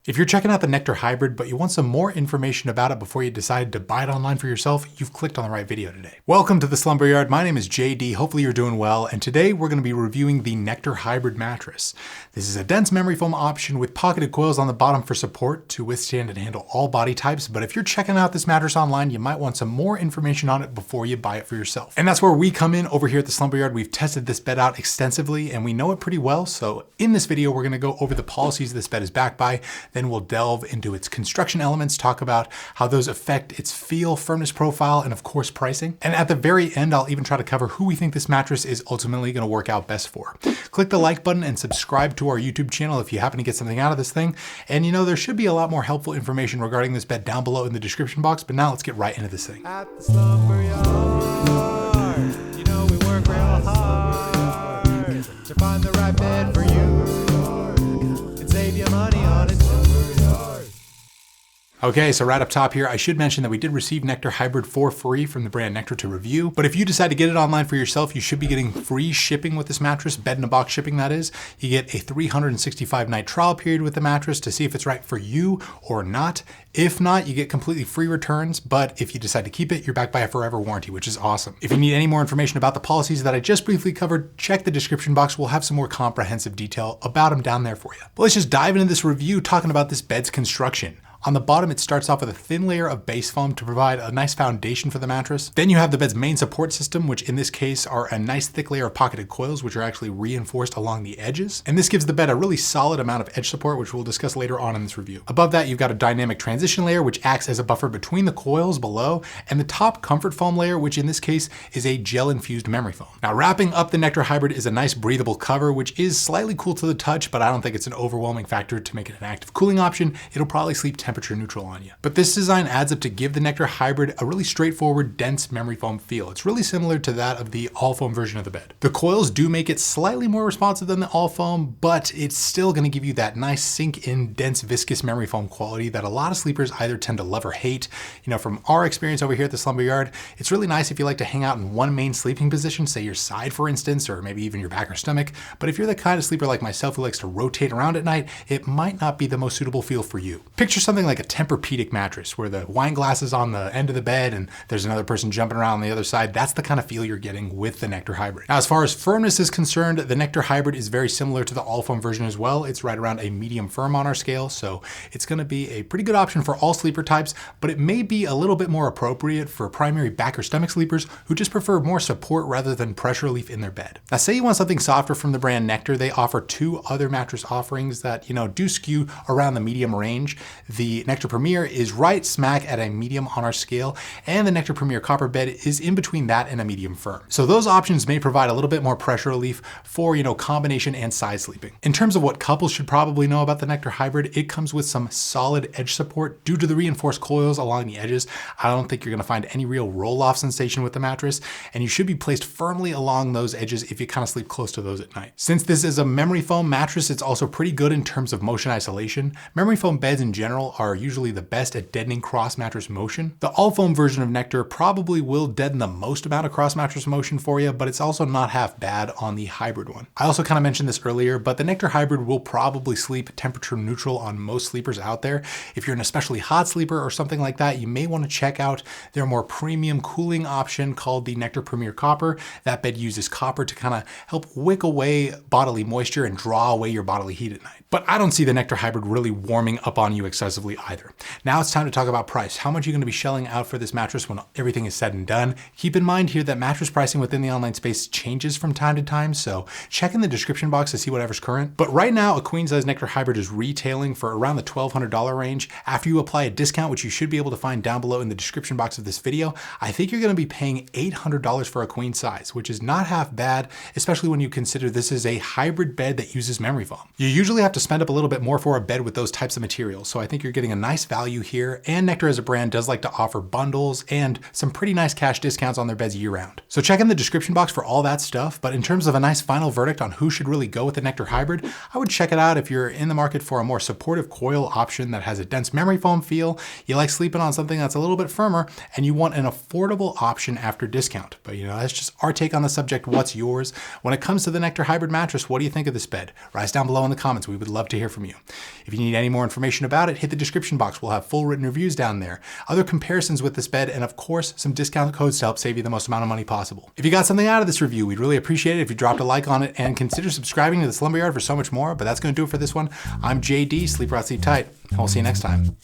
If you're checking out the Nectar Hybrid, but you want some more information about it before you decide to buy it online for yourself, you've clicked on the right video today. Welcome to the Slumber Yard. My name is JD. Hopefully you're doing well. And today we're going to be reviewing the Nectar Hybrid mattress. This is a dense memory foam option with pocketed coils on the bottom for support to withstand and handle all body types. But if you're checking out this mattress online, you might want some more information on it before you buy it for yourself. And that's where we come in over here at the Slumber Yard. We've tested this bed out extensively and we know it pretty well. So in this video, we're going to go over the policies this bed is backed by. Then we'll delve into its construction elements, talk about how those affect its feel, firmness profile, and of course pricing. And at the very end, I'll even try to cover who we think this mattress is ultimately going to work out best for. Click the like button and subscribe to our YouTube channel if you happen to get something out of this thing. And you know, there should be a lot more helpful information regarding this bed down below in the description box, but now let's get right into this thing. At the Slumber Yard, you know we work real hard to find the right bed for you and save you money on it. Okay, so right up top here, I should mention that we did receive Nectar Hybrid for free from the brand Nectar to review. But if you decide to get it online for yourself, you should be getting free shipping with this mattress, bed-in-a-box shipping that is. You get a 365-night trial period with the mattress to see if it's right for you or not. If not, you get completely free returns, but if you decide to keep it, you're backed by a forever warranty, which is awesome. If you need any more information about the policies that I just briefly covered, check the description box. We'll have some more comprehensive detail about them down there for you. But let's just dive into this review talking about this bed's construction. On the bottom, it starts off with a thin layer of base foam to provide a nice foundation for the mattress. Then you have the bed's main support system, which in this case are a nice thick layer of pocketed coils, which are actually reinforced along the edges. And this gives the bed a really solid amount of edge support, which we'll discuss later on in this review. Above that, you've got a dynamic transition layer, which acts as a buffer between the coils below and the top comfort foam layer, which in this case is a gel-infused memory foam. Now, wrapping up the Nectar Hybrid is a nice breathable cover, which is slightly cool to the touch, but I don't think it's an overwhelming factor to make it an active cooling option. It'll probably sleep temperature neutral on you. But this design adds up to give the Nectar Hybrid a really straightforward, dense memory foam feel. It's really similar to that of the all foam version of the bed. The coils do make it slightly more responsive than the all foam, but it's still going to give you that nice sink in, dense, viscous memory foam quality that a lot of sleepers either tend to love or hate. You know, from our experience over here at the Slumber Yard, it's really nice if you like to hang out in one main sleeping position, say your side, for instance, or maybe even your back or stomach. But if you're the kind of sleeper like myself who likes to rotate around at night, it might not be the most suitable feel for you. Picture something like a Tempur-Pedic mattress where the wine glass is on the end of the bed and there's another person jumping around on the other side. That's the kind of feel you're getting with the Nectar Hybrid. Now, as far as firmness is concerned, the Nectar Hybrid is very similar to the all foam version as well. It's right around a medium firm on our scale, so it's going to be a pretty good option for all sleeper types, but it may be a little bit more appropriate for primary back or stomach sleepers who just prefer more support rather than pressure relief in their bed. Now, say you want something softer from the brand Nectar, they offer two other mattress offerings that, you know, do skew around the medium range. The Nectar Premier is right smack at a medium on our scale, and the Nectar Premier Copper bed is in between that and a medium firm. So those options may provide a little bit more pressure relief for, you know, combination and side sleeping. In terms of what couples should probably know about the Nectar Hybrid, it comes with some solid edge support due to the reinforced coils along the edges. I don't think you're going to find any real roll-off sensation with the mattress, and you should be placed firmly along those edges if you kind of sleep close to those at night. Since this is a memory foam mattress, it's also pretty good in terms of motion isolation. Memory foam beds in general are usually the best at deadening cross mattress motion. The all foam version of Nectar probably will deaden the most amount of cross mattress motion for you, but it's also not half bad on the hybrid one. I also kind of mentioned this earlier, but the Nectar Hybrid will probably sleep temperature neutral on most sleepers out there. If you're an especially hot sleeper or something like that, you may want to check out their more premium cooling option called the Nectar Premier Copper. That bed uses copper to kind of help wick away bodily moisture and draw away your bodily heat at night. But I don't see the Nectar Hybrid really warming up on you excessively either. Now it's time to talk about price. How much are you going to be shelling out for this mattress when everything is said and done? Keep in mind here that mattress pricing within the online space changes from time to time, so check in the description box to see whatever's current. But right now, a queen size Nectar Hybrid is retailing for around the $1,200 range. After you apply a discount, which you should be able to find down below in the description box of this video, I think you're going to be paying $800 for a queen size, which is not half bad, especially when you consider this is a hybrid bed that uses memory foam. You usually have to spend up a little bit more for a bed with those types of materials, so I think you're getting a nice value here, and Nectar as a brand does like to offer bundles and some pretty nice cash discounts on their beds year round. So check in the description box for all that stuff, but in terms of a nice final verdict on who should really go with the Nectar Hybrid, I would check it out if you're in the market for a more supportive coil option that has a dense memory foam feel, you like sleeping on something that's a little bit firmer, and you want an affordable option after discount. But that's just our take on the subject. What's yours? When it comes to the Nectar Hybrid mattress, what do you think of this bed? Write down below in the comments. We would love to hear from you. If you need any more information about it, hit the description box. We'll have full written reviews down there, other comparisons with this bed, and of course, some discount codes to help save you the most amount of money possible. If you got something out of this review, we'd really appreciate it if you dropped a like on it, and consider subscribing to the Slumber Yard for so much more. But that's going to do it for this one. I'm JD, sleep right, sleep tight, and we'll see you next time.